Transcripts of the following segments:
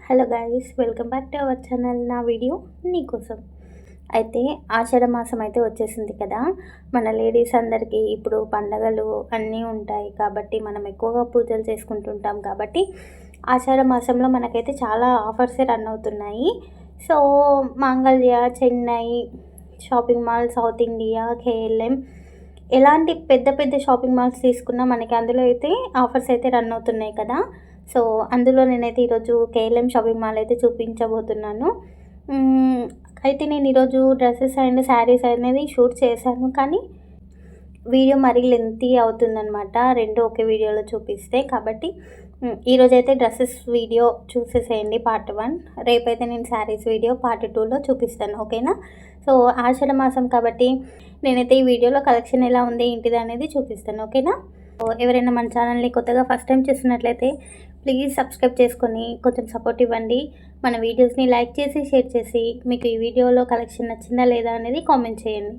Hello guys, welcome back to our channel. నా video నీకోసం. అయితే ఆషాఢ మాసం అయితే వచ్చేసింది కదా. మన లేడీస్ అందరికీ ఇప్పుడు పండగలు అన్నీ ఉంటాయి కాబట్టి మనం ఎక్కువగా పూజలు చేసుకుంటుంటాం కాబట్టి ఆషాఢ మాసంలో మనకైతే చాలా ఆఫర్సే రన్ అవుతున్నాయి. సో మాంగళ్య, Chennai shopping mall, south India, KLM ఎలాంటి పెద్ద పెద్ద షాపింగ్ మాల్స్ తీసుకున్నా మనకి అందులో అయితే ఆఫర్స్ అయితే రన్ అవుతున్నాయి కదా. సో అందులో నేనైతే ఈరోజు కేఎల్ఎం షాపింగ్ మాల్ అయితే చూపించబోతున్నాను. అయితే నేను ఈరోజు డ్రెస్సెస్ అండ్ శారీస్ అనేది షూట్ చేశాను, కానీ వీడియో మరీ లెంతీ అవుతుందన్నమాట రెండు ఒకే వీడియోలో చూపిస్తే. కాబట్టి ఈరోజైతే డ్రెస్సెస్ వీడియో చూసేసేయండి పార్ట్ 1. రేపైతే నేను శారీస్ వీడియో పార్ట్ 2లో చూపిస్తాను, ఓకేనా. సో ఆషాఢ మాసం కాబట్టి నేనైతే ఈ వీడియోలో కలెక్షన్ ఎలా ఉంది ఏంటిది అనేది చూపిస్తాను, ఓకేనా. ఎవరైనా మన ఛానల్ని కొత్తగా ఫస్ట్ టైం చూస్తున్నట్లయితే ప్లీజ్ సబ్స్క్రైబ్ చేసుకొని కొంచెం సపోర్ట్ ఇవ్వండి. మన వీడియోస్ని లైక్ చేసి షేర్ చేసి మీకు ఈ వీడియోలో కలెక్షన్ నచ్చిందా లేదా అనేది కామెంట్ చేయండి.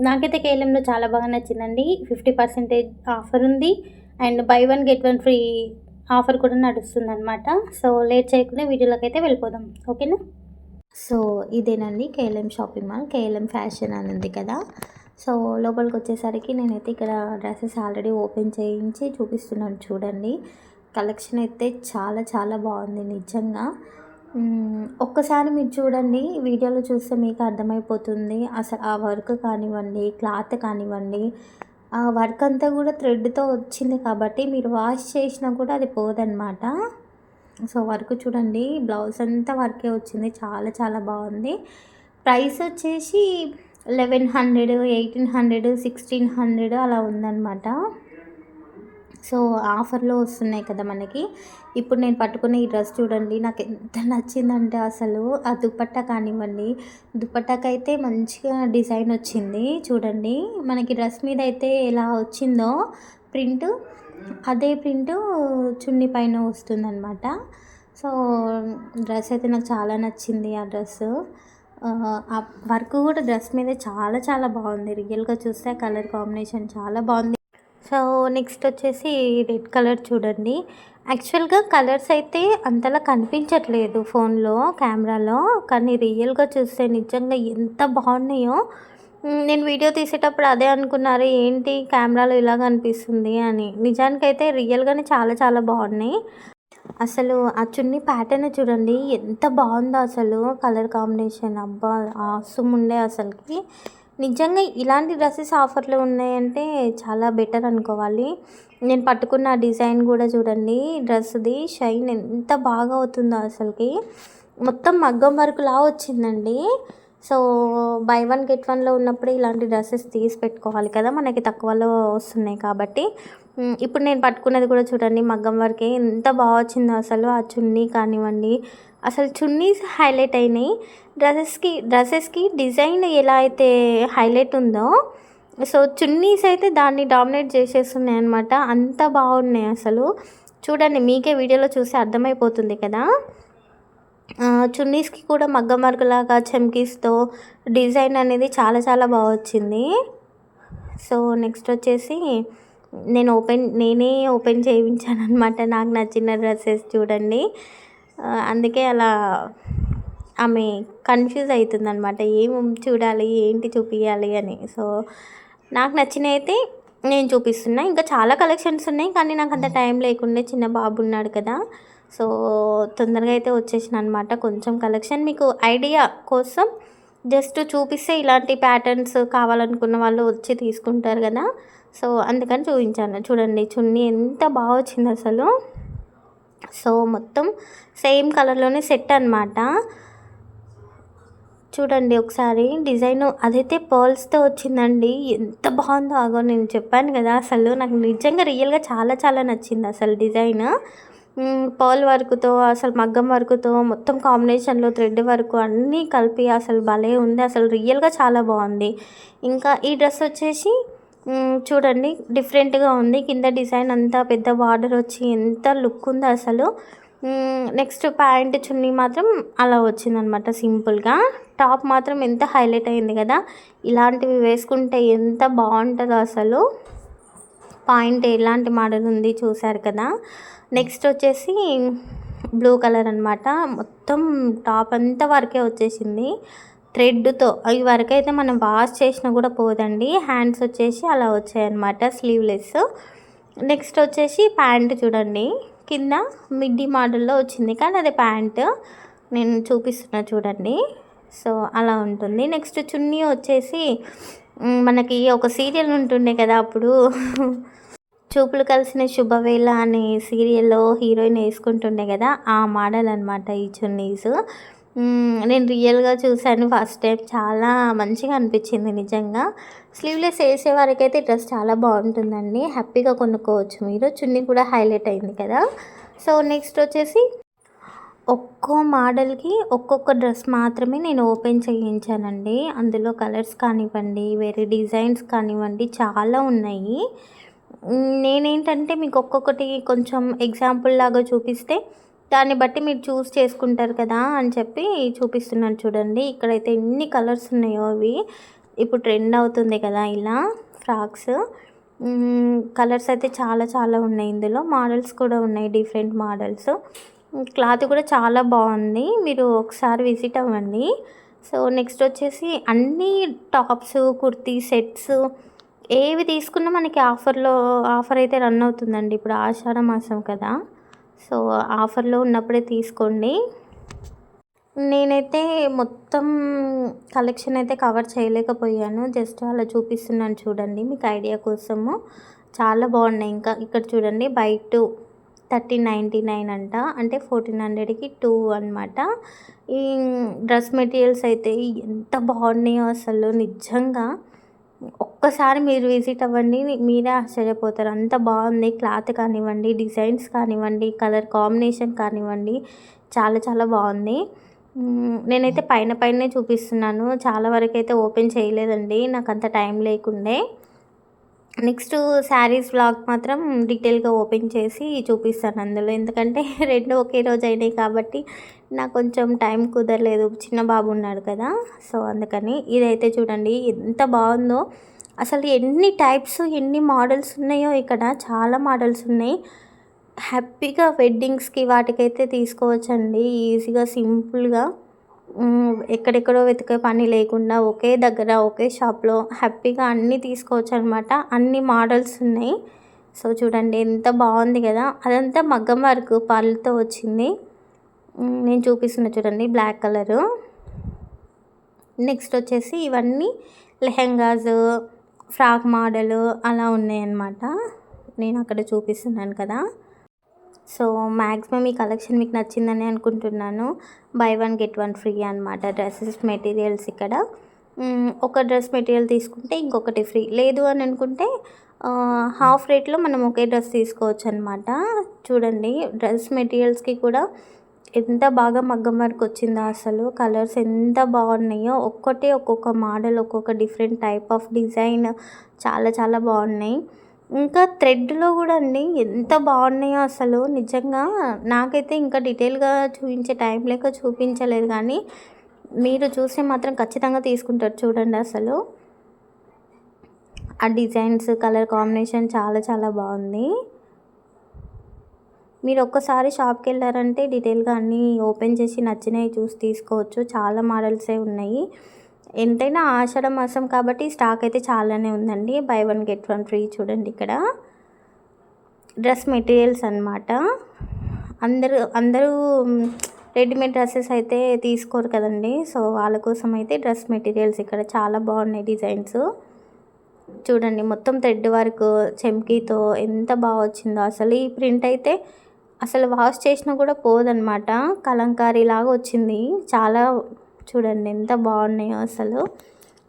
నాకైతే కేఎల్ఎంలో చాలా బాగా నచ్చిందండి. 50% ఆఫర్ ఉంది and by 1 get 1 free offer కూడా నడుస్తుంది అనమాట. సో లేట్ చేయకుండా వీడియోలోకి అయితే వెళ్ళిపోదాం, ఓకేనా. సో ఇదేనండి KLM shopping mall, KLM fashion అని ఉంది కదా. సో లోపలికి వచ్చేసరికి నేనైతే ఇక్కడ డ్రెస్సెస్ ఆల్రెడీ ఓపెన్ చేయించి చూపిస్తున్నాను చూడండి. కలెక్షన్ అయితే చాలా చాలా బాగుంది నిజంగా. ఒక్కసారి మీరు చూడండి, వీడియోలో చూస్తే మీకు అర్థమైపోతుంది. అసలు ఆ వర్క్ కానివ్వండి, క్లాత్ కానివ్వండి, ఆ వర్క్ అంతా కూడా థ్రెడ్తో వచ్చింది కాబట్టి మీరు వాష్ చేసినా కూడా అది పోదన్నమాట. సో వర్క్ చూడండి, బ్లౌజ్ అంతా వర్కే వచ్చింది, చాలా చాలా బాగుంది. ప్రైస్ వచ్చేసి 1100, 1800, 1600 అలా ఉందన్నమాట. సో ఆఫర్లో వస్తున్నాయి కదా మనకి. ఇప్పుడు నేను పట్టుకున్న ఈ డ్రెస్ చూడండి, నాకు ఎంత నచ్చిందంటే అసలు ఆ దుపట్టా కానివ్వండి, దుపట్టాకైతే మంచిగా డిజైన్ వచ్చింది చూడండి. మనకి డ్రెస్ మీద అయితే ఎలా వచ్చిందో ప్రింట్, అదే ప్రింట్ చున్నీ పైన వస్తుందన్నమాట. సో డ్రెస్ అయితే నాకు చాలా నచ్చింది. ఆ డ్రెస్ ఆ వర్క్ కూడా డ్రెస్ మీద చాలా చాలా బాగుంది. రియల్గా చూస్తే కలర్ కాంబినేషన్ చాలా బాగుంది. సో నెక్స్ట్ వచ్చేసి రెడ్ కలర్ చూడండి. యాక్చువల్గా కలర్స్ అయితే అంతలా కనిపించట్లేదు ఫోన్లో, కెమెరాలో, కానీ రియల్గా చూస్తే నిజంగా ఎంత బాగున్నాయో. నేను వీడియో తీసేటప్పుడు అదే అనుకున్నారు, ఏంటి కెమెరాలో ఇలా కనిపిస్తుంది అని. నిజానికైతే రియల్గానే చాలా చాలా బాగున్నాయి. అసలు ఆ చున్నీ ప్యాటర్న్ చూడండి ఎంత బాగుందో అసలు, కలర్ కాంబినేషన్ అబ్బా ఆసమ్ ఉండే అసలుకి. నిజంగా ఇలాంటి డ్రెస్సెస్ ఆఫర్లో ఉన్నాయంటే చాలా బెటర్ అనుకోవాలి. నేను పట్టుకున్న డిజైన్ కూడా చూడండి, డ్రెస్ది షైన్ ఎంత బాగా అవుతుందో అసలుకి. మొత్తం మగ్గం వర్క్లా వచ్చిందండి. సో బై 1 గెట్ 1లో ఉన్నప్పుడు ఇలాంటి డ్రెస్సెస్ తీసి పెట్టుకోవాలి కదా, మనకి తక్కువలో వస్తున్నాయి కాబట్టి. ఇప్పుడు నేను పట్టుకున్నది కూడా చూడండి మగ్గం వర్కే, ఎంత బాగా వచ్చిందో అసలు. ఆ చున్నీ కానివ్వండి, అసలు చున్నీస్ హైలైట్ అయినాయి. డ్రెస్సెస్కి డిజైన్ ఎలా అయితే హైలైట్ ఉందో, సో చున్నీస్ అయితే దాన్ని డామినేట్ చేసేస్తున్నాయి అనమాట. అంత బాగున్నాయి అసలు. చూడండి, మీకే వీడియోలో చూసి అర్థమైపోతుంది కదా. చున్నీస్కి కూడా మగ్గం వర్క్ లాగా చమ్కీస్తో డిజైన్ అనేది చాలా చాలా బాగా వచ్చింది. సో నెక్స్ట్ వచ్చేసి నేనే ఓపెన్ చేయించాను అనమాట నాకు నచ్చిన డ్రెస్సెస్ చూడండి. అందుకే అలా ఆమె కన్ఫ్యూజ్ అవుతుంది అనమాట, ఏం చూడాలి ఏంటి చూపించాలి అని. సో నాకు నచ్చినవి అయితే నేను చూపిస్తున్నా. ఇంకా చాలా కలెక్షన్స్ ఉన్నాయి, కానీ నాకు అంత టైం లేకుండే, చిన్న బాబు ఉన్నాడు కదా. సో తొందరగా అయితే వచ్చేసిన అనమాట. కొంచెం కలెక్షన్ మీకు ఐడియా కోసం జస్ట్ చూపిస్తే ఇలాంటి ప్యాటర్న్స్ కావాలనుకున్న వాళ్ళు వచ్చి తీసుకుంటారు కదా. సో అందుకని చూపించాను. చూడండి చున్నీ ఎంత బాగా వచ్చింది అసలు. సో మొత్తం సేమ్ కలర్లోనే సెట్ అనమాట. చూడండి ఒకసారి డిజైన్, అదైతే పర్ల్స్తో వచ్చిందండి, ఎంత బాగుందో. ఆగో నేను చెప్పాను కదా, అసలు నాకు నిజంగా రియల్గా చాలా చాలా నచ్చింది అసలు డిజైన్. పర్ల్ వర్క్తో, అసలు మగ్గం వర్క్తో మొత్తం కాంబినేషన్లో థ్రెడ్ వర్క్ అన్నీ కలిపి అసలు భలే ఉంది అసలు, రియల్గా చాలా బాగుంది. ఇంకా ఈ డ్రెస్ వచ్చేసి చూడండి డిఫరెంట్గా ఉంది. కింద డిజైన్ అంతా పెద్ద బార్డర్ వచ్చి ఎంత లుక్ ఉందో అసలు. నెక్స్ట్ ప్యాంట్ చున్నీ మాత్రం అలా వచ్చిందనమాట సింపుల్గా. టాప్ మాత్రం ఎంత హైలైట్ అయింది కదా. ఇలాంటివి వేసుకుంటే ఎంత బాగుంటుందో అసలు. పాయింట్ ఎలాంటి మోడల్ ఉంది చూసారు కదా. నెక్స్ట్ వచ్చేసి బ్లూ కలర్ అనమాట. మొత్తం టాప్ అంతా వరకే వచ్చేసింది థ్రెడ్‌తో. ఈ వరకైతే మనం వాష్ చేసినా కూడా పోదండి. హ్యాండ్స్ వచ్చేసి అలా వచ్చాయన్నమాట స్లీవ్‌లెస్. నెక్స్ట్ వచ్చేసి ప్యాంట్ చూడండి. కింద మిడ్డీ మోడల్‌లో వచ్చింది. కానీ అది ప్యాంట్. నేను చూపిస్తున్నా చూడండి. సో, అలా ఉంటుంది. నెక్స్ట్ చున్నీ వచ్చేసి మనకి ఒక సీరియల్ ఉంటుండే కదా అప్పుడు చూపులు కలిసిన శుభవేళ అనే సీరియల్‌లో హీరోయిన్ వేసుకుంటుండే కదా! ఆ మోడల్ అనమాట ఈ చున్నీస్. నేను రియల్‌గా చూసాను ఫస్ట్ టైం. చాలా మంచిగా అనిపించింది నిజంగా. స్లీవ్‌లెస్ వేసే వారికైతే ఈ డ్రెస్ చాలా బాగుంటుందండి. హ్యాపీగా కొనుక్కోవచ్చు మీరు. చున్నీ కూడా హైలైట్ అయింది కదా! సో, నెక్స్ట్ వచ్చేసి ఒక్కో మోడల్‌కి ఒక్కొక్క డ్రెస్ మాత్రమే నేను ఓపెన్ చేయించానండి. అందులో కలర్స్ కానివ్వండి, వేరే డిజైన్స్ కానివ్వండి చాలా ఉన్నాయి. నేనేంటంటే మీకు ఒక్కొక్కటి కొంచెం ఎగ్జాంపుల్ లాగా చూపిస్తే దాన్ని బట్టి మీరు చూస్ చేసుకుంటారు కదా అని చెప్పి చూపిస్తున్నాను చూడండి. ఇక్కడైతే ఎన్ని కలర్స్ ఉన్నాయో అవి ఇప్పుడు ట్రెండ్ అవుతుంది కదా ఇలా ఫ్రాక్స్. కలర్స్ అయితే చాలా చాలా ఉన్నాయి. ఇందులో మోడల్స్ కూడా ఉన్నాయి, డిఫరెంట్ మోడల్స్. క్లాత్ కూడా చాలా బాగుంది. మీరు ఒకసారి విజిట్ అవ్వండి. సో, నెక్స్ట్ వచ్చేసి అన్ని టాప్స్, కుర్తీ సెట్స్ ఏవి తీసుకున్నా మనకి ఆఫర్ అయితే రన్ అవుతుందండి. ఇప్పుడు ఆషాఢ మాసం కదా! సో, ఆఫర్‌లో ఉన్నప్పుడే తీసుకోండి. నేనైతే మొత్తం కలెక్షన్ అయితే కవర్ చేయలేకపోయాను. జస్ట్ అలా చూపిస్తున్నాను చూడండి మీకు ఐడియా కోసము. చాలా బాగున్నాయి. ఇంకా ఇక్కడ చూడండి బై 2 1399 అంట. అంటే 1400కి 2 అనమాట. ఈ డ్రెస్ మెటీరియల్స్ అయితే ఎంత బాగున్నాయో అసలు నిజంగా. ఒక్కసారి మీరు విజిట్ అవ్వండి. మీరే ఆశ్చర్యపోతారు. అంత బాగుంది. క్లాత్ కానివ్వండి, డిజైన్స్ కానివ్వండి, కలర్ కాంబినేషన్ కానివ్వండి చాలా చాలా బాగుంది. నేనైతే పైనే చూపిస్తున్నాను. చాలా వరకైతే ఓపెన్ చేయలేదండి. నాకు అంత టైం లేకుండే. నెక్స్ట్ శారీస్ వ్లాగ్ మాత్రం డీటెయిల్‌గా ఓపెన్ చేసి చూపిస్తాను అందులో. ఎందుకంటే 2 ఒకే రోజు అయినాయి కాబట్టి నాకు కొంచెం టైం కుదరలేదు. చిన్న బాబు ఉన్నాడు కదా! సో, అందుకని. ఇదైతే చూడండి ఎంత బాగుందో. అసలు ఎన్ని టైప్స్, ఎన్ని మోడల్స్ ఉన్నాయో ఇక్కడ. చాలా మోడల్స్ ఉన్నాయి. హ్యాపీగా వెడ్డింగ్స్‌కి వాటికైతే తీసుకోవచ్చండి. ఈజీగా సింపుల్‌గా ఎక్కడెక్కడో వెతికే పని లేకుండా ఒకే దగ్గర ఒకే షాప్‌లో హ్యాపీగా అన్నీ తీసుకోవచ్చనమాట. అన్ని మోడల్స్ ఉన్నాయి. సో, చూడండి ఎంత బాగుంది కదా! అదంతా మగ్గం వర్క్ పళ్ళుతో వచ్చింది. నేను చూపిస్తున్నా చూడండి బ్లాక్ కలరు. నెక్స్ట్ వచ్చేసి ఇవన్నీ లెహెంగాస్, ఫ్రాక్ మోడలు అలా ఉన్నాయన్నమాట. నేను అక్కడ చూపిస్తున్నాను కదా! సో, మ్యాక్సిమం ఈ కలెక్షన్ మీకు నచ్చిందని అనుకుంటున్నాను. బై 1 గెట్ 1 ఫ్రీ అనమాట. డ్రెస్సెస్ మెటీరియల్స్ ఇక్కడ. ఒక డ్రెస్ మెటీరియల్ తీసుకుంటే ఇంకొకటి ఫ్రీ. లేదు అని అనుకుంటే హాఫ్ రేట్లో మనం ఒకే డ్రెస్ తీసుకోవచ్చు అనమాట. చూడండి డ్రెస్ మెటీరియల్స్‌కి కూడా ఎంత బాగా మగ్గం వర్క్ వచ్చిందో అసలు. కలర్స్ ఎంత బాగున్నాయో. ఒక్కొక్క మోడల్, ఒక్కొక్క డిఫరెంట్ టైప్ ఆఫ్ డిజైన్ చాలా చాలా బాగున్నాయి. ఇంకా థ్రెడ్‌లో కూడా అండి ఎంత బాగున్నాయో అసలు నిజంగా. నాకైతే ఇంకా డీటెయిల్‌గా చూపించే టైం లేక చూపించలేదు కానీ మీరు చూస్తే మాత్రం ఖచ్చితంగా తీసుకుంటారు చూడండి అసలు. ఆ డిజైన్స్, కలర్ కాంబినేషన్ చాలా చాలా బాగుంది. మీరు ఒక్కసారి షాప్‌కి వెళ్ళారంటే డీటెయిల్‌గా అన్నీ ఓపెన్ చేసి నచ్చినవి చూసి తీసుకోవచ్చు. చాలా మోడల్సే ఉన్నాయి. ఎంతైనా ఆషాఢ మాసం కాబట్టి స్టాక్ అయితే చాలానే ఉందండి. బై 1 గెట్ 1 ఫ్రీ చూడండి ఇక్కడ. డ్రెస్ మెటీరియల్స్ అనమాట. అందరూ రెడీమేడ్ డ్రెస్సెస్ అయితే తీసుకోరు కదండి. సో, వాళ్ళ కోసం అయితే డ్రెస్ మెటీరియల్స్ ఇక్కడ చాలా బాగున్నాయి డిజైన్స్. చూడండి మొత్తం థ్రెడ్ వర్క్ చెమ్కీతో ఎంత బాగా వచ్చిందో అసలు. ఈ ప్రింట్ అయితే అసలు వాష్ చేసినా కూడా పోదనమాట. కలంకారీ లాగా వచ్చింది. చాలా చూడండి ఎంత బాగున్నాయో అసలు.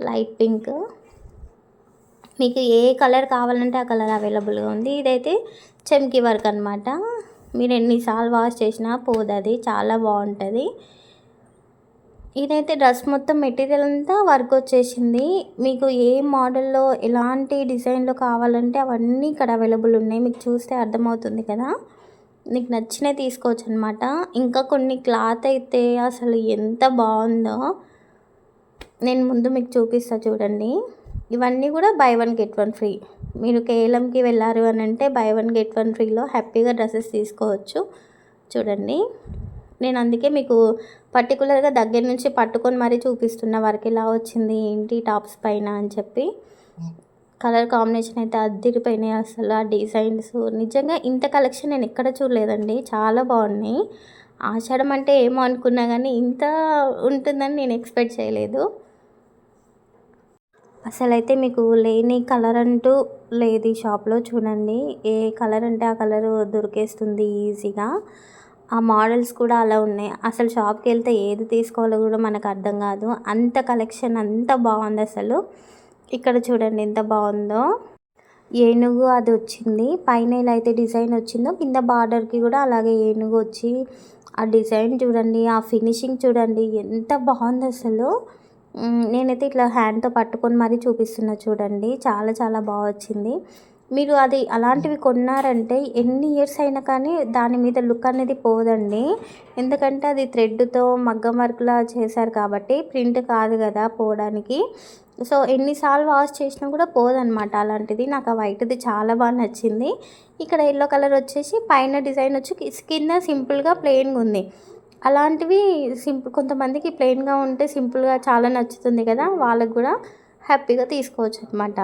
Light pink. మీకు ఏ కలర్ కావాలంటే ఆ కలర్ అవైలబుల్గా ఉంది. ఇదైతే చెమ్కీ వర్క్ అనమాట. మీరు ఎన్నిసార్లు వాష్ చేసినా పోదది. చాలా బాగుంటుంది. ఇదైతే డ్రెస్ మొత్తం మెటీరియల్ అంతా వర్క్ వచ్చేసింది. మీకు ఏ మోడల్లో ఎలాంటి డిజైన్లో కావాలంటే అవన్నీ ఇక్కడ అవైలబుల్ ఉన్నాయి. మీకు చూస్తే అర్థమవుతుంది కదా! నీకు నచ్చినవి తీసుకోవచ్చు అనమాట. ఇంకా కొన్ని క్లాత్ అయితే అసలు ఎంత బాగుందో నేను ముందు మీకు చూపిస్తా చూడండి. ఇవన్నీ కూడా బై 1 గెట్ 1 ఫ్రీ. మీరు కేఎల్ఎంకి వెళ్ళారు అని అంటే బై 1 గెట్ 1 ఫ్రీలో హ్యాపీగా డ్రెస్సెస్ తీసుకోవచ్చు. చూడండి. నేను అందుకే మీకు పర్టికులర్గా దగ్గర నుంచి పట్టుకొని మరీ చూపిస్తున్న వర్క్ ఎలా వచ్చింది ఏంటి టాప్స్ పైన అని చెప్పి. కలర్ కాంబినేషన్ అయితే అద్దిరిపోయినాయి అసలు. ఆ డిజైన్స్ నిజంగా ఇంత కలెక్షన్ నేను ఎక్కడ చూడలేదండి, చాలా బాగున్నాయి. ఆషాఢం అంటే ఏమో అనుకున్నా కానీ ఇంత ఉంటుందని నేను ఎక్స్పెక్ట్ చేయలేదు. అసలైతే మీకు లేని కలర్ అంటూ లేదు ఈ షాప్లో. చూడండి, ఏ కలర్ అంటే ఆ కలర్ దొరికేస్తుంది ఈజీగా. ఆ మోడల్స్ కూడా అలా ఉన్నాయి. అసలు షాప్కి వెళ్తే ఏది తీసుకోవాలో కూడా మనకు అర్థం కాదు, అంత కలెక్షన్ అంత బాగుంది అసలు. ఇక్కడ చూడండి ఎంత బాగుందో, ఏనుగు అది వచ్చింది పైన. ఇలా అయితే డిజైన్ వచ్చిందో కింద బార్డర్కి కూడా అలాగే ఏనుగు వచ్చి ఆ డిజైన్ చూడండి, ఆ ఫినిషింగ్ చూడండి ఎంత బాగుంది అసలు. నేనైతే ఇట్లా హ్యాండ్తో పట్టుకొని మరీ చూపిస్తున్నా చూడండి, చాలా చాలా బాగా వచ్చింది. మీరు అది అలాంటివి కొన్నారంటే ఎన్ని ఇయర్స్ అయినా కానీ దాని మీద లుక్ అనేది పోదండి. ఎందుకంటే అది థ్రెడ్తో మగ్గం వర్క్లా చేశారు కాబట్టి, ప్రింట్ కాదు కదా పోవడానికి. సో ఎన్నిసార్లు వాష్ చేసినా కూడా పోదనమాట అలాంటిది. నాకు ఆ వైట్ది చాలా బాగా నచ్చింది. ఇక్కడ ఎల్లో కలర్ వచ్చేసి పైన డిజైన్ వచ్చి కింద సింపుల్గా ప్లెయిన్గా ఉంది. అలాంటివి కొంతమందికి ప్లెయిన్గా ఉంటే సింపుల్గా చాలా నచ్చుతుంది కదా, వాళ్ళకు కూడా హ్యాపీగా తీసుకోవచ్చు అనమాట.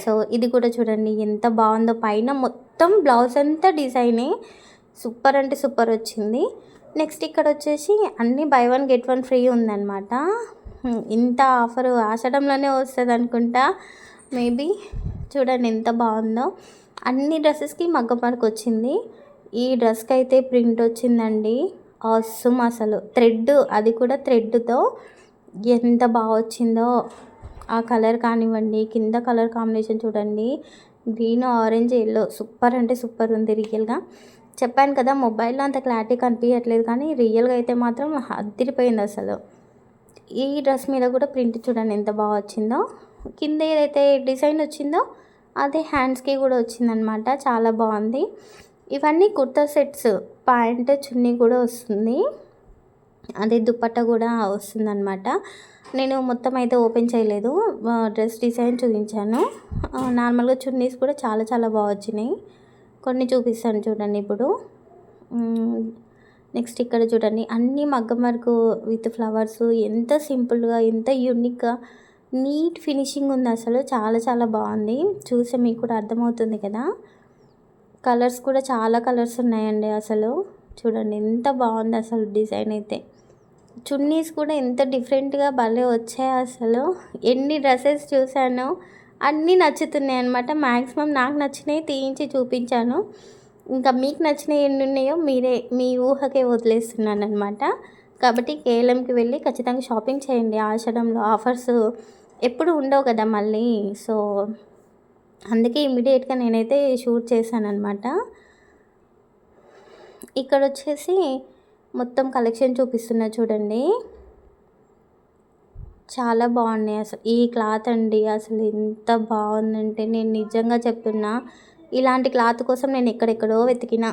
సో ఇది కూడా చూడండి ఎంత బాగుందో, పైన మొత్తం బ్లౌజ్ అంతా డిజైనే సూపర్ అంటే సూపర్ వచ్చింది. నెక్స్ట్ ఇక్కడ వచ్చేసి అన్నీ by one get one free ఉందన్నమాట. ఇంత ఆఫర్ ఆషాఢంలోనే వస్తుంది అనుకుంటా మేబీ. చూడండి ఎంత బాగుందో, అన్ని డ్రెస్సెస్కి మగ్గం వర్క్ వచ్చింది. ఈ డ్రెస్కి అయితే ప్రింట్ వచ్చిందండి ఆసమ్ అసలు. థ్రెడ్, అది కూడా థ్రెడ్తో ఎంత బాగా వచ్చిందో. ఆ కలర్ కానివ్వండి, కింద కలర్ కాంబినేషన్ చూడండి, గ్రీన్ ఆరెంజ్ ఎల్లో సూపర్ అంటే సూపర్ ఉంది. రియల్గా చెప్పాను కదా మొబైల్లో అంత క్లారిటీ కనిపించట్లేదు, కానీ రియల్గా అయితే మాత్రం అదిరిపోయింది అసలు. ఈ డ్రెస్ మీద కూడా ప్రింట్ చూడండి ఎంత బాగా వచ్చిందో. కింద ఏదైతే డిజైన్ వచ్చిందో అదే హ్యాండ్స్కి కూడా వచ్చిందనమాట, చాలా బాగుంది. ఇవన్నీ కుర్తా సెట్స్, ప్యాంట్ చున్నీ కూడా వస్తుంది, అదే దుపట్టా కూడా వస్తుందన్నమాట. నేను మొత్తం అయితే ఓపెన్ చేయలేదు, డ్రెస్ డిజైన్ చూపించాను. నార్మల్గా చున్నీస్ కూడా చాలా చాలా బాగా వచ్చినాయి. కొన్ని చూపిస్తాను చూడండి ఇప్పుడు. నెక్స్ట్ ఇక్కడ చూడండి అన్నీ మగ్గం వర్క్ విత్ ఫ్లవర్స్, ఎంత సింపుల్గా ఎంత యూనిక్గా నీట్ ఫినిషింగ్ ఉంది అసలు. చాలా చాలా బాగుంది, చూస్తే మీకు కూడా అర్థమవుతుంది కదా. కలర్స్ కూడా చాలా కలర్స్ ఉన్నాయండి అసలు. చూడండి ఎంత బాగుంది అసలు డిజైన్ అయితే. చున్నీస్ కూడా ఎంత డిఫరెంట్గా భలే వచ్చాయి అసలు. ఎన్ని డ్రెస్సెస్ చూశానో అన్నీ నచ్చుతున్నాయి అనమాట. మ్యాక్సిమం నాకు నచ్చినవి తీయించి చూపించాను, ఇంకా మీకు నచ్చినవి ఎన్ని ఉన్నాయో మీరే మీ ఊహకే వదిలేస్తున్నాను అనమాట. కాబట్టి కేఎల్ఎంకి వెళ్ళి ఖచ్చితంగా షాపింగ్ చేయండి. ఆషాఢంలో ఆఫర్స్ ఎప్పుడు ఉండవు కదా మళ్ళీ. సో అందుకే ఇమ్మీడియట్గా నేనైతే షూట్ చేశాను అనమాట. ఇక్కడ వచ్చేసి మొత్తం కలెక్షన్ చూపిస్తున్నా చూడండి, చాలా బాగున్నాయి అసలు. ఈ క్లాత్ అండి అసలు ఎంత బాగుందంటే నేను నిజంగా చెప్తున్నా, ఇలాంటి క్లాత్ కోసం నేను ఎక్కడెక్కడో వెతికిన.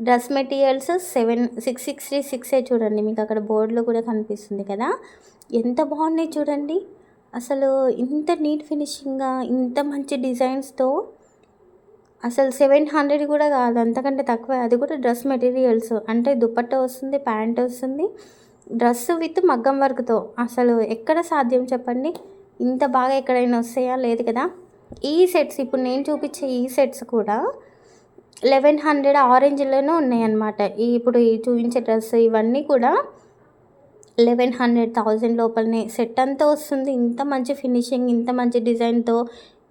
డ్రెస్ మెటీరియల్స్ 666 చూడండి, మీకు అక్కడ బోర్డులో కూడా కనిపిస్తుంది కదా, ఎంత బాగున్నాయి చూడండి అసలు. ఇంత నీట్ ఫినిషింగ్గా ఇంత మంచి డిజైన్స్తో అసలు 700 కూడా కాదు, అంతకంటే తక్కువ. అది కూడా డ్రెస్ మెటీరియల్స్ అంటే దుపట్టా వస్తుంది, ప్యాంట్ వస్తుంది, డ్రెస్ విత్ మగ్గం వర్క్తో. అసలు ఎక్కడ సాధ్యం చెప్పండి, ఇంత బాగా ఎక్కడైనా వస్తాయా? లేదు కదా. ఈ సెట్స్ ఇప్పుడు నేను చూపించే ఈ సెట్స్ కూడా 1100 ఆరెంజ్లోనే ఉన్నాయన్నమాట. ఇప్పుడు ఈ చూపించే డ్రెస్ ఇవన్నీ కూడా 1100 లోపలనే సెట్ అంతా వస్తుంది. ఇంత మంచి ఫినిషింగ్, ఇంత మంచి డిజైన్తో,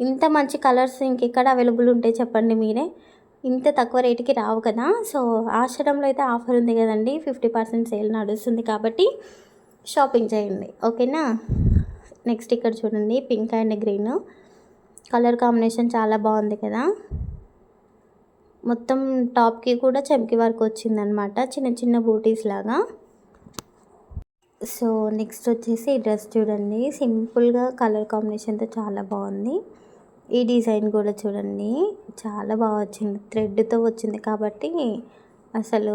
ఇంత మంచి కలర్స్ ఇంకెక్కడ అవైలబుల్ ఉంటాయి చెప్పండి మీరే. ఇంత తక్కువ రేటుకి రావు కదా. సో ఆషాఢంలో అయితే ఆఫర్ ఉంది కదండి, 50% సేల్ నడుస్తుంది కాబట్టి షాపింగ్ చేయండి, ఓకేనా. నెక్స్ట్ ఇక్కడ చూడండి pink and green colour combination చాలా బాగుంది కదా. మొత్తం టాప్కి కూడా చమ్కీ వర్క్ వచ్చిందనమాట, చిన్న చిన్న బూటీస్ లాగా. సో నెక్స్ట్ వచ్చేసి ఈ డ్రెస్ చూడండి, సింపుల్గా కలర్ కాంబినేషన్తో చాలా బాగుంది. ఈ డిజైన్ కూడా చూడండి చాలా బాగా వచ్చింది, థ్రెడ్తో వచ్చింది కాబట్టి అసలు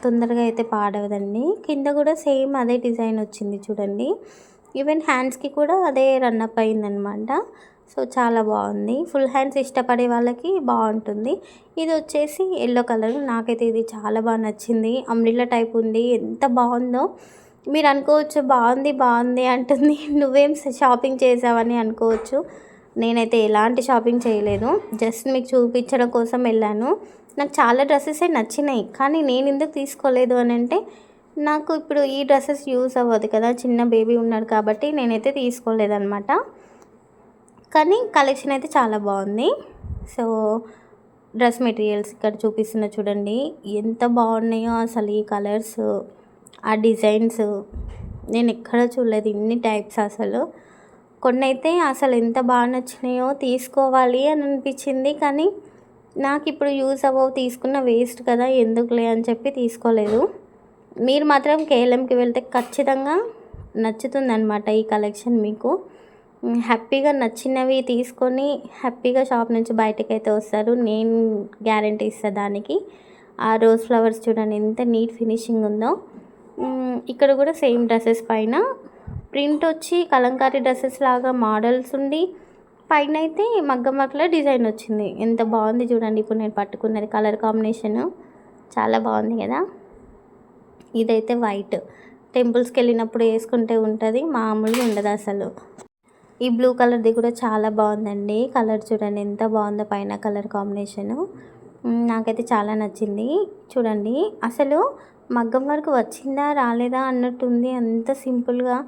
తొందరగా అయితే పాడవదండి. కింద కూడా సేమ్ అదే డిజైన్ వచ్చింది చూడండి. ఈవెన్ హ్యాండ్స్కి కూడా అదే రన్అప్ అయిందనమాట. సో చాలా బాగుంది. ఫుల్ హ్యాండ్స్ ఇష్టపడే వాళ్ళకి బాగుంటుంది. ఇది వచ్చేసి ఎల్లో కలర్. నాకైతే ఇది చాలా బాగా నచ్చింది. అంబ్రెల్లా టైప్ ఉంది. ఎంత బాగుందో. మీరు అనుకోవచ్చు బాగుంది బాగుంది అంటుంది, నువ్వేం షాపింగ్ చేసావని అనుకోవచ్చు. నేనైతే ఎలాంటి షాపింగ్ చేయలేదు. జస్ట్ మీకు చూపించడం కోసం వెళ్ళాను. నాకు చాలా డ్రెస్సెసే నచ్చినాయి, కానీ నేను ఎందుకు తీసుకోలేదు అని అంటే, నాకు ఇప్పుడు ఈ డ్రెస్సెస్ యూస్ అవ్వదు కదా, చిన్న బేబీ ఉన్నాడు కాబట్టి నేనైతే తీసుకోలేదన్నమాట. కానీ కలెక్షన్ అయితే చాలా బాగుంది. సో డ్రెస్ మెటీరియల్స్ ఇక్కడ చూపిస్తున్నా చూడండి, ఎంత బాగున్నాయో అసలు. ఈ కలర్స్, ఆ డిజైన్స్ నేను ఎక్కడ చూడలేదు ఇన్ని టైప్స్. అసలు కొన్ని అయితే అసలు ఎంత బాగా నచ్చినాయో, తీసుకోవాలి అని అనిపించింది. కానీ నాకు ఇప్పుడు యూజ్ అవ్వవు, తీసుకున్న వేస్ట్ కదా ఎందుకులే అని చెప్పి తీసుకోలేదు. మీరు మాత్రం కేఎల్ఎంకి వెళ్తే ఖచ్చితంగా నచ్చుతుందన్నమాట ఈ కలెక్షన్ మీకు. హ్యాపీగా నచ్చినవి తీసుకొని హ్యాపీగా షాప్ నుంచి బయటకైతే వస్తారు. నేను గ్యారంటీ ఇస్తాను దానికి. ఆ రోజ్ ఫ్లవర్స్ చూడండి ఎంత నీట్ ఫినిషింగ్ ఉందో. ఇక్కడ కూడా సేమ్ డ్రెస్సెస్ పైన ప్రింట్ వచ్చి కలంకారీ డ్రెస్సెస్ లాగా మోడల్స్ ఉండి, పైన అయితే మగ్గం వర్క్లో డిజైన్ వచ్చింది. ఎంత బాగుంది చూడండి. ఇప్పుడు నేను పట్టుకున్నది కలర్ కాంబినేషన్ చాలా బాగుంది కదా. ఇదైతే వైట్, టెంపుల్స్కి వెళ్ళినప్పుడు వేసుకుంటే ఉంటుంది, మామూలుగా ఉండదు అసలు. ఈ బ్లూ కలర్ది కూడా చాలా బాగుందండి. కలర్ చూడండి ఎంత బాగుందో, పైన కలర్ కాంబినేషను నాకైతే చాలా నచ్చింది. చూడండి అసలు మగ్గం వర్క్ వచ్చిందా రాలేదా అన్నట్టుంది, అంత సింపుల్గా.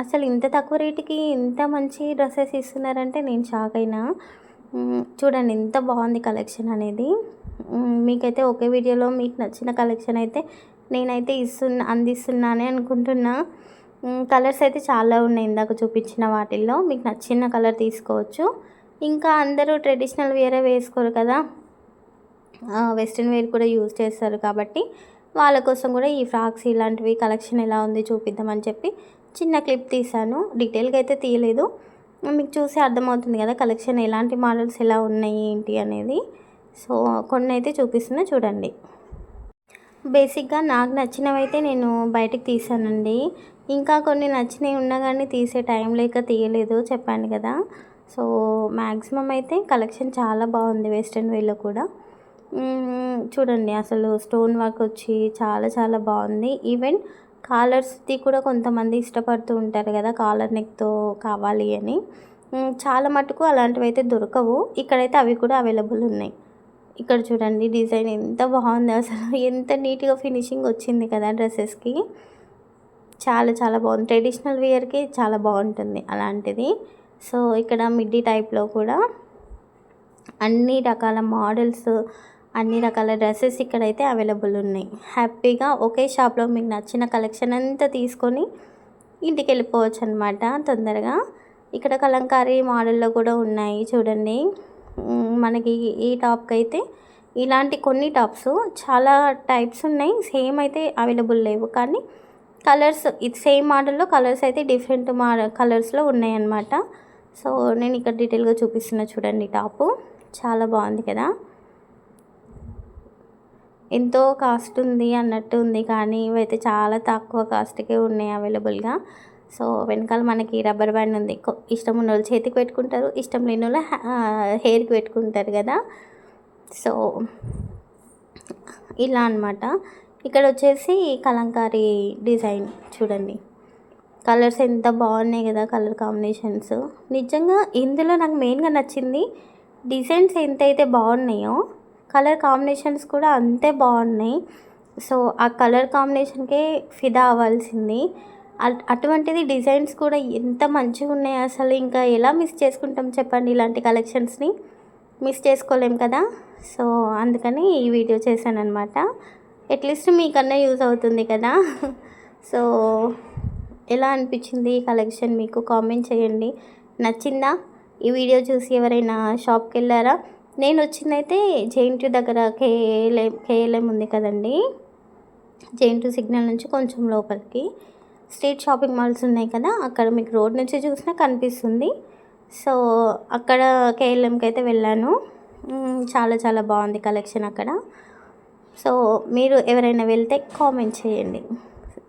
అసలు ఇంత తక్కువ రేటుకి ఇంత మంచి డ్రెస్సెస్ ఇస్తున్నారంటే నేను షాక్ అయినా. చూడండి ఎంత బాగుంది కలెక్షన్ అనేది. మీకైతే ఒకే వీడియోలో మీకు నచ్చిన కలెక్షన్ అయితే నేనైతే అందిస్తున్నానే అనుకుంటున్నా. కలర్స్ అయితే చాలా ఉన్నాయి ఇందాక చూపించిన వాటిల్లో. మీకు నచ్చిన కలర్ తీసుకోవచ్చు. ఇంకా అందరూ ట్రెడిషనల్ వేరే వేసుకోరు కదా, వెస్ట్రన్ వేర్ కూడా యూజ్ చేస్తారు కాబట్టి వాళ్ళ కోసం కూడా ఈ ఫ్రాక్స్ ఇలాంటివి కలెక్షన్ ఎలా ఉంది చూపిద్దామని చెప్పి చిన్న క్లిప్ తీశాను. డీటెయిల్గా అయితే తీయలేదు, మీకు చూసి అర్థమవుతుంది కదా కలెక్షన్ ఎలాంటి మోడల్స్ ఎలా ఉన్నాయి ఏంటి అనేది. సో కొన్ని అయితే చూపిస్తున్నా చూడండి. బేసిక్గా నాకు నచ్చినవి అయితే నేను బయటకు తీసానండి. ఇంకా కొన్ని నచ్చినవి ఉన్నా కానీ తీసే టైం లేక తీయలేదు, చెప్పాను కదా. సో మ్యాక్సిమం అయితే కలెక్షన్ చాలా బాగుంది వెస్ట్రన్ వేలో కూడా. చూడండి అసలు స్టోన్ వర్క్ వచ్చి చాలా చాలా బాగుంది. ఈవెన్ కాలర్స్ది కూడా కొంతమంది ఇష్టపడుతూ ఉంటారు కదా, కాలర్ నెక్తో కావాలి అని. చాలా మటుకు అలాంటివి అయితే దొరకవు, ఇక్కడైతే అవి కూడా అవైలబుల్ ఉన్నాయి. ఇక్కడ చూడండి డిజైన్ ఎంత బాగుంది అసలు, ఎంత నీట్గా ఫినిషింగ్ వచ్చింది కదా డ్రెస్సెస్కి. చాలా చాలా బాగుంది. ట్రెడిషనల్ వేర్కి చాలా బాగుంటుంది అలాంటిది. సో ఇక్కడ మిడ్డీ టైప్లో కూడా అన్ని రకాల మోడల్స్, అన్ని రకాల డ్రెస్సెస్ ఇక్కడైతే అవైలబుల్ ఉన్నాయి. హ్యాపీగా ఒకే షాప్లో మీకు నచ్చిన కలెక్షన్ అంతా తీసుకొని ఇంటికి వెళ్ళిపోవచ్చు అనమాట తొందరగా. ఇక్కడ కలంకారీ మోడల్లో కూడా ఉన్నాయి చూడండి. మనకి ఈ టాప్కి అయితే ఇలాంటి కొన్ని టాప్స్ చాలా టైప్స్ ఉన్నాయి, సేమ్ అయితే అవైలబుల్ లేవు. కానీ కలర్స్ ఇది సేమ్ మోడల్లో, కలర్స్ అయితే డిఫరెంట్ కలర్స్లో ఉన్నాయన్నమాట. సో నేను ఇక్కడ డీటెయిల్గా చూపిస్తున్నా చూడండి. టాపు చాలా బాగుంది కదా, ఎంతో కాస్ట్ ఉంది అన్నట్టు ఉంది, కానీ ఇవైతే చాలా తక్కువ కాస్ట్కే ఉన్నాయి అవైలబుల్గా. సో వెనకాల మనకి రబ్బర్ బ్యాండ్ ఉంది. ఇష్టం ఉన్న వాళ్ళు చేతికి పెట్టుకుంటారు, ఇష్టం లేని వాళ్ళు హెయిర్కి పెట్టుకుంటారు కదా. సో ఇలా అనమాట. ఇక్కడ వచ్చేసి కలంకారీ డిజైన్ చూడండి, కలర్స్ ఎంత బాగున్నాయి కదా, కలర్ కాంబినేషన్స్. నిజంగా ఇందులో నాకు మెయిన్గా నచ్చింది డిజైన్స్ ఎంతైతే బాగున్నాయో కలర్ కాంబినేషన్స్ కూడా అంతే బాగున్నాయి. సో ఆ కలర్ కాంబినేషన్కే ఫిదా అవ్వాల్సింది. అటువంటిది డిజైన్స్ కూడా ఎంత మంచిగా ఉన్నాయి అసలు. ఇంకా ఎలా మిస్ చేసుకుంటాం చెప్పండి, ఇలాంటి కలెక్షన్స్ని మిస్ చేసుకోలేం కదా. సో అందుకని ఈ వీడియో చేశాను అనమాట. అట్లీస్ట్ మీకన్నా యూజ్ అవుతుంది కదా. సో ఎలా అనిపించింది ఈ కలెక్షన్ మీకు కామెంట్ చేయండి. నచ్చిందా? ఈ వీడియో చూసి ఎవరైనా షాప్కి వెళ్ళారా? నేను వచ్చిందైతే జేఎన్టీ దగ్గర కేఎల్ఎం ఉంది కదండి, జేఎన్టీ సిగ్నల్ నుంచి కొంచెం లోపలికి స్ట్రీట్ షాపింగ్ మాల్స్ ఉన్నాయి కదా, అక్కడ మీకు రోడ్ నుంచి చూసినా కనిపిస్తుంది. సో అక్కడ కేఎల్ఎంకి అయితే వెళ్ళాను. చాలా చాలా బాగుంది కలెక్షన్ అక్కడ. సో మీరు ఎవరైనా వెళ్తే కామెంట్ చేయండి,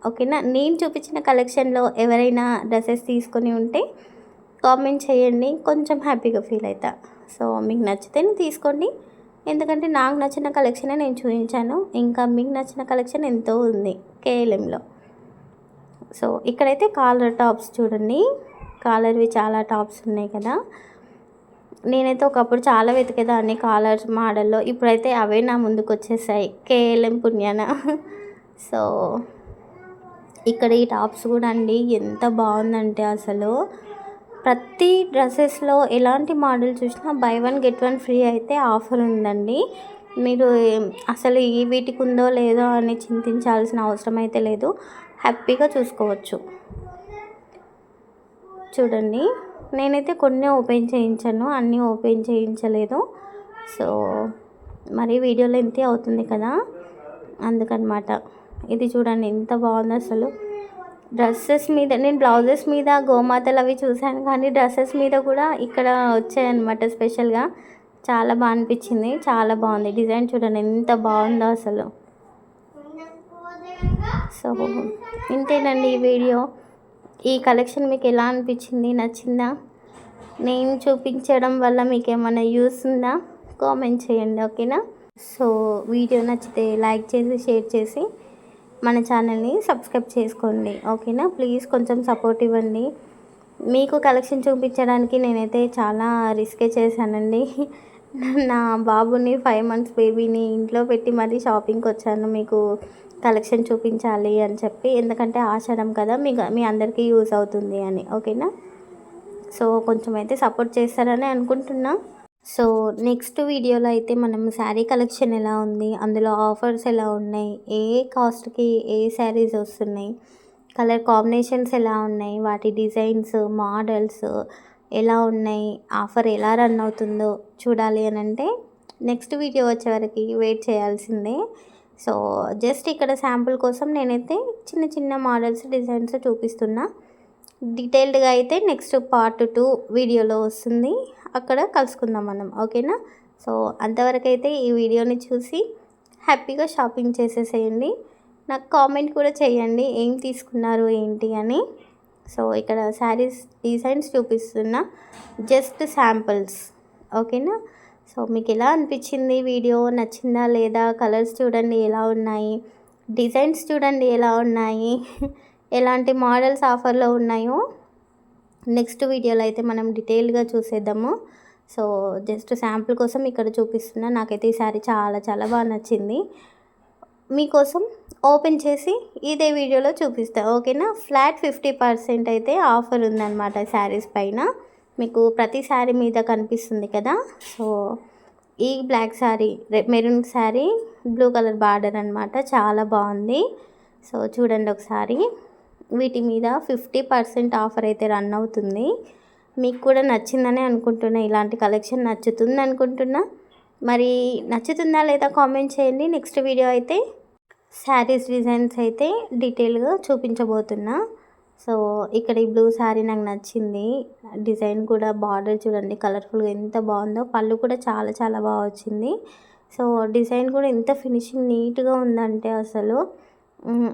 ఓకేనా. నేను చూపించిన కలెక్షన్లో ఎవరైనా డ్రెస్సెస్ తీసుకొని ఉంటే కామెంట్ చేయండి, కొంచెం హ్యాపీగా ఫీల్ అవుతా. సో మీకు నచ్చితేనే తీసుకోండి, ఎందుకంటే నాకు నచ్చిన కలెక్షనే నేను చూపించాను. ఇంకా మీకు నచ్చిన కలెక్షన్ ఎంతో ఉంది కేఎల్ఎంలో. సో ఇక్కడైతే కాలర్ టాప్స్ చూడండి, కాలర్వి చాలా టాప్స్ ఉన్నాయి కదా. నేనైతే ఒకప్పుడు చాలా వెతికేదాన్ని కాలర్స్ మోడల్లో, ఇప్పుడైతే అవే నా ముందుకు వచ్చేసాయి కేఎల్ఎం పుణ్యాన. సో ఇక్కడ ఈ టాప్స్ కూడా అండి ఎంత బాగుందంటే అసలు ప్రతి డ్రెస్సెస్లో ఎలాంటి మోడల్ చూసినా బై 1 గెట్ 1 ఫ్రీ అయితే ఆఫర్ ఉందండి. మీరు అసలు ఈ వీటికి ఉందో లేదో అని చింతించాల్సిన అవసరం అయితే లేదు, హ్యాపీగా చూసుకోవచ్చు. చూడండి, నేనైతే కొన్ని ఓపెన్ చేయించాను, అన్నీ ఓపెన్ చేయించలేదు. సో మరి వీడియో లెంత్ అవుతుంది కదా, అందుకనమాట. ఇది చూడండి ఎంత బాగుంది అసలు. డ్రెస్సెస్ మీద నేను బ్లౌజెస్ మీద గోమాతలు అవి చూశాను, కానీ డ్రెస్సెస్ మీద కూడా ఇక్కడ వచ్చాయన్నమాట స్పెషల్గా. చాలా బాగా అనిపించింది, చాలా బాగుంది. డిజైన్ చూడండి ఎంత బాగుందో అసలు. సో ఇంతేనండి ఈ వీడియో. ఈ కలెక్షన్ మీకు ఎలా అనిపించింది, నచ్చిందా? నేను చూపించడం వల్ల మీకు ఏమైనా యూస్ ఉందా? కామెంట్ చేయండి, ఓకేనా? సో వీడియో నచ్చితే లైక్ చేసి షేర్ చేసి మన ఛానల్ని సబ్స్క్రైబ్ చేసుకోండి, ఓకేనా? ప్లీజ్ కొంచెం సపోర్ట్ ఇవ్వండి. మీకు కలెక్షన్ చూపించడానికి నేనైతే చాలా రిస్కే చేశానండి. నా బాబుని 5 months బేబీని ఇంట్లో పెట్టి మరీ షాపింగ్కి వచ్చాను మీకు కలెక్షన్ చూపించాలి అని చెప్పి, ఎందుకంటే ఆషాఢం కదా, మీ అందరికీ యూజ్ అవుతుంది అని, ఓకేనా? సో కొంచెం అయితే సపోర్ట్ చేస్తారని అనుకుంటున్నా. సో నెక్స్ట్ వీడియోలో అయితే మనం శారీ కలెక్షన్ ఎలా ఉంది, అందులో ఆఫర్స్ ఎలా ఉన్నాయి, ఏ కాస్ట్కి ఏ శారీస్ వస్తున్నాయి, కలర్ కాంబినేషన్స్ ఎలా ఉన్నాయి, వాటి డిజైన్స్ మోడల్స్ ఎలా ఉన్నాయి, ఆఫర్ ఎలా రన్ అవుతుందో చూడాలి అని అంటే నెక్స్ట్ వీడియో వచ్చే వరకు వెయిట్ చేయాల్సిందే. సో జస్ట్ ఇక్కడ శాంపుల్ కోసం నేనైతే చిన్న చిన్న మోడల్స్ డిజైన్స్ చూపిస్తున్నా. డీటెయిల్డ్గా అయితే నెక్స్ట్ పార్ట్ 2 వీడియోలో వస్తుంది, అక్కడ కలుసుకుందాం మనం, ఓకేనా? సో అంతవరకు అయితే ఈ వీడియోని చూసి హ్యాపీగా షాపింగ్ చేసేసేయండి. నాకు కామెంట్ కూడా చేయండి ఏం తీసుకున్నారు ఏంటి అని. సో ఇక్కడ శారీస్ డిజైన్స్ చూపిస్తున్నా, జస్ట్ శాంపుల్స్, ఓకేనా? సో మీకు ఎలా అనిపించింది వీడియో, నచ్చిందా లేదా? కలర్స్ చూడండి ఎలా ఉన్నాయి, డిజైన్స్ చూడండి ఎలా ఉన్నాయి, ఎలాంటి మోడల్స్ ఆఫర్లో ఉన్నాయో నెక్స్ట్ వీడియోలో అయితే మనం డీటెయిల్గా చూసేద్దాము. సో జస్ట్ శాంపుల్ కోసం ఇక్కడ చూపిస్తున్నా. నాకైతే ఈ శారీ చాలా చాలా బాగా నచ్చింది. మీకోసం ఓపెన్ చేసి ఇదే వీడియోలో చూపిస్తా, ఓకేనా? ఫ్లాట్ 50% అయితే ఆఫర్ ఉందన్నమాట శారీస్ పైన. మీకు ప్రతి శారీ మీద కనిపిస్తుంది కదా. సో ఈ black sari, maroon sari, blue colour border అనమాట, చాలా బాగుంది. సో చూడండి ఒకసారి, వీటి మీద 50% ఆఫర్ అయితే రన్ అవుతుంది. మీకు కూడా నచ్చిందని అనుకుంటున్నా, ఇలాంటి కలెక్షన్ నచ్చుతుంది అనుకుంటున్నా. మరి నచ్చుతుందా లేదా కామెంట్ చేయండి. నెక్స్ట్ వీడియో అయితే శారీస్ డిజైన్స్ అయితే డీటెయిల్గా చూపించబోతున్నా. సో ఇక్కడ ఈ బ్లూ శారీ నాకు నచ్చింది, డిజైన్ కూడా బార్డర్ చూడండి కలర్ఫుల్గా ఎంత బాగుందో, పళ్ళు కూడా చాలా చాలా బాగా వచ్చింది. సో డిజైన్ కూడా ఎంత ఫినిషింగ్ నీట్గా ఉందంటే అసలు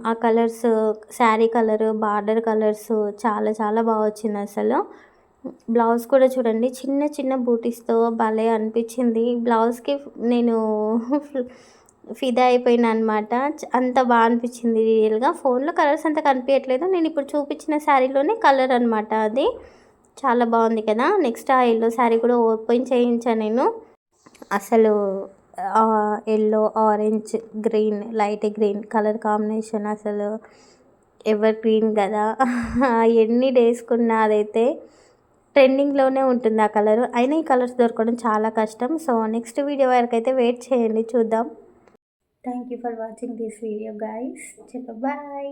ఆ colours, sari colour, border colours చాలా చాలా బాగా వచ్చింది అసలు. బ్లౌజ్ కూడా చూడండి చిన్న చిన్న బూటీస్తో భలే అనిపించింది. బ్లౌజ్కి నేను ఫిదా అయిపోయినా అనమాట, అంత బాగా అనిపించింది రియల్గా. ఫోన్లో కలర్స్ అంత కనిపించట్లేదు, నేను ఇప్పుడు చూపించిన శారీలోనే కలర్ అనమాట అది. చాలా బాగుంది కదా. నెక్స్ట్ ఆ ఎల్లో శారీ కూడా ఓపెన్ చేయించాను నేను. అసలు yellow, orange, green, light green colour combination అసలు ఎవర్ గ్రీన్ కదా. ఎన్ని డేస్కున్నా అదైతే ట్రెండింగ్లోనే ఉంటుంది ఆ కలర్. అయినా ఈ కలర్స్ దొరకడం చాలా కష్టం. సో నెక్స్ట్ వీడియో వరకు అయితే వెయిట్ చేయండి, చూద్దాం. Thank you for watching this video guys. చలో బాయ్.